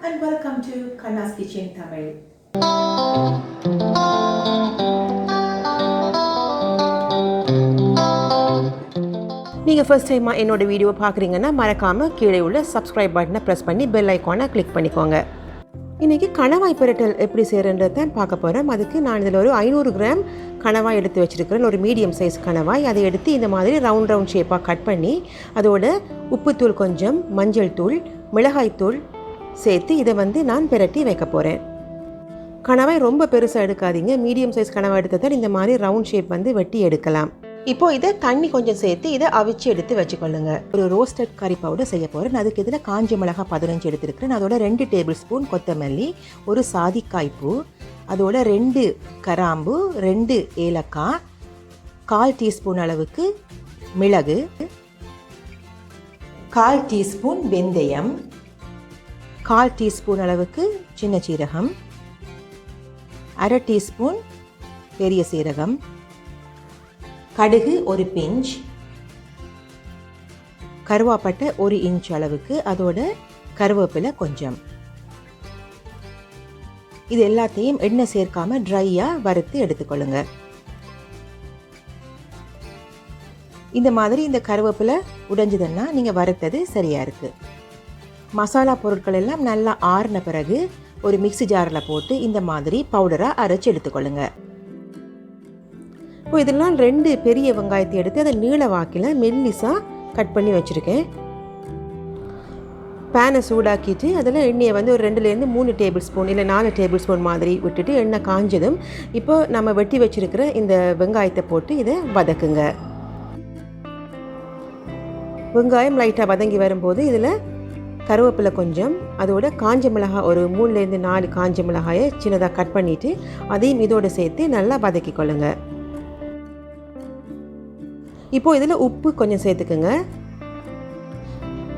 and welcome to Kanna's Kitchen Tamil. நீங்கள் first டைமாக என்னோடய வீடியோ பார்க்குறீங்கன்னா மறக்காமல் கீழே உள்ள சப்ஸ்கிரைப் பட்டனை ப்ரெஸ் பண்ணி பெல் ஐக்கானை கிளிக் பண்ணிக்கோங்க. இன்றைக்கி கணவாய் பிரட்டல் எப்படி செய்கிறன்றதை பார்க்க போகிறேன். அதுக்கு நான் இதில் ஒரு 500 கிராம் கணவாய் எடுத்து வச்சுருக்கிறேன். ஒரு மீடியம் சைஸ் கணவாய். அதை எடுத்து இந்த மாதிரி ரவுண்ட் ஷேப்பாக கட் பண்ணி அதோட உப்புத்தூள் கொஞ்சம், மஞ்சள் தூள், மிளகாய்த்தூள் சேர்த்து இதை நான் பிரட்டி வைக்க போகிறேன். கணவாய் ரொம்ப பெருசாக எடுக்காதீங்க. மீடியம் சைஸ் கணவாய் எடுத்ததால் இந்த மாதிரி ரவுண்ட் ஷேப் வெட்டி எடுக்கலாம். இப்போது இதை தண்ணி கொஞ்சம் சேர்த்து இதை அவிச்சு எடுத்து வச்சுக்கொள்ளுங்க. ஒரு ரோஸ்டட் கறி பவுடர் செய்ய போகிறேன். அதுக்கு இதில் காஞ்ச மிளகாய் 15 எடுத்துருக்கிறேன். அதோட 2 டேபிள் ஸ்பூன் கொத்தமல்லி, ஒரு சாதிக்காய்ப்பூ, அதோட 2 கிராம்பு, 2 ஏலக்காய், 1/4 டீஸ்பூன் அளவுக்கு மிளகு, 1/4 டீஸ்பூன் வெந்தயம், 1/4 டீஸ்பூன் அளவுக்கு சின்ன சீரகம், 1/2 டீஸ்பூன் பெரிய சீரகம், கடுகு ஒரு பிஞ்ச், கருவாப்பட்டை 1 இன்ச் அளவுக்கு, அதோட கருவேப்பிலை கொஞ்சம். இது எல்லாத்தையும் எண்ணெய் சேர்க்காம ட்ரையாக வறுத்து எடுத்துக்கொள்ளுங்க. இந்த மாதிரி இந்த கருவேப்பிலை உடைஞ்சதுன்னா நீங்கள் வறுத்தது சரியாக இருக்குது. மசாலா பொருட்கள் எல்லாம் நல்லா ஆறின பிறகு ஒரு மிக்ஸி ஜாரில் போட்டு இந்த மாதிரி பவுடராக அரைச்சி எடுத்துக்கொள்ளுங்க. இப்போ இதெல்லாம் 2 பெரிய வெங்காயத்தை எடுத்து அதை நீள வாக்கில் மெல்லிசாக கட் பண்ணி வச்சுருக்கேன். பேனை சூடாக்கிட்டு அதில் எண்ணெயை ஒரு 2லேருந்து 3 டேபிள் ஸ்பூன் இல்லை 4 டேபிள் ஸ்பூன் மாதிரி விட்டுட்டு எண்ணெய் காஞ்சதும் இப்போ நம்ம வெட்டி வச்சுருக்கிற இந்த வெங்காயத்தை போட்டு இதை வதக்குங்க. வெங்காயம் லைட்டாக வதங்கி வரும்போது இதில் கருவேப்பிலை கொஞ்சம், அதோட காஞ்ச மிளகாய் ஒரு 3லேருந்து 4 காஞ்ச மிளகாயை சின்னதாக கட் பண்ணிவிட்டு அதையும் இதோடு சேர்த்து நல்லா வதக்கி கொள்ளுங்க. இப்போது இதில் உப்பு கொஞ்சம் சேர்த்துக்குங்க.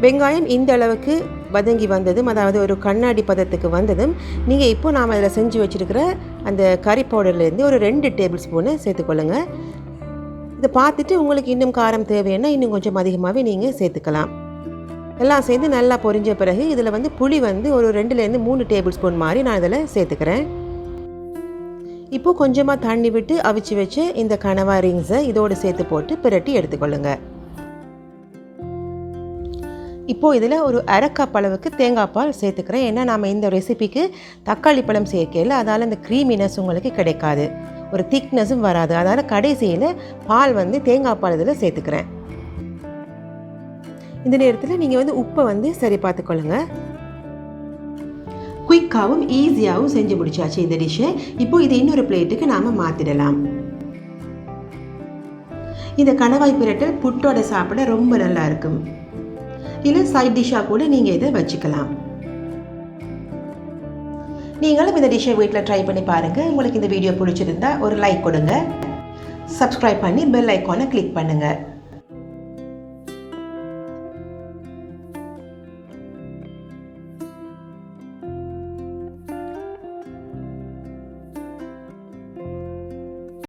வெங்காயம் இந்த அளவுக்கு வதங்கி வந்ததும், அதாவது ஒரு கண்ணாடி பதத்துக்கு வந்ததும், நீங்கள் இப்போ நாம் அதில் செஞ்சு வச்சுருக்கிற அந்த கறி பவுடர்லேருந்து ஒரு 2 டேபிள் ஸ்பூனை சேர்த்துக்கொள்ளுங்க. இதை பார்த்துட்டு உங்களுக்கு இன்னும் காரம் தேவைன்னா இன்னும் கொஞ்சம் அதிகமாகவே நீங்கள் சேர்த்துக்கலாம். எல்லாம் சேர்ந்து நல்லா பொரிஞ்ச பிறகு இதில் புளி ஒரு 2லேருந்து 3 டேபிள் ஸ்பூன் மாதிரி நான் இதில் சேர்த்துக்கிறேன். இப்போது கொஞ்சமாக தண்ணி விட்டு அவிச்சு வச்சு இந்த கணவாய் ரிங்ஸை இதோடு சேர்த்து போட்டு பிரட்டி எடுத்துக்கொள்ளுங்க. இப்போது இதில் ஒரு 1/2 கப் அளவுக்கு தேங்காய் பால் சேர்த்துக்கிறேன். ஏன்னா நாம் இந்த ரெசிபிக்கு தக்காளி பழம் சேர்க்கல, அதால் இந்த க்ரீமினஸ் உங்களுக்கு கிடைக்காது, ஒரு திக்னஸும் வராது. அதால் கடைசியில் பால் தேங்காய் பால் இதில் சேர்த்துக்கிறேன். இந்த நேரத்தில் நீங்கள் உப்பை சரி பார்த்துக்கொள்ளுங்க. குயிக்காகவும் ஈஸியாகவும் செஞ்சு முடிச்சாச்சு இந்த டிஷ்ஷை. இப்போ இது இன்னொரு பிளேட்டுக்கு நாம் மாற்றிடலாம். இந்த கணவாய் பிரட்டல் புட்டோட சாப்பிட ரொம்ப நல்லா இருக்கும். இல்லை சைட் டிஷ்ஷாக கூட நீங்கள் இதை வச்சுக்கலாம். நீங்களும் இந்த டிஷ்ஷை வீட்டில் ட்ரை பண்ணி பாருங்கள். உங்களுக்கு இந்த வீடியோ பிடிச்சிருந்தா ஒரு லைக் கொடுங்க, சப்ஸ்கிரைப் பண்ணி பெல் ஐக்கானை கிளிக் பண்ணுங்கள்.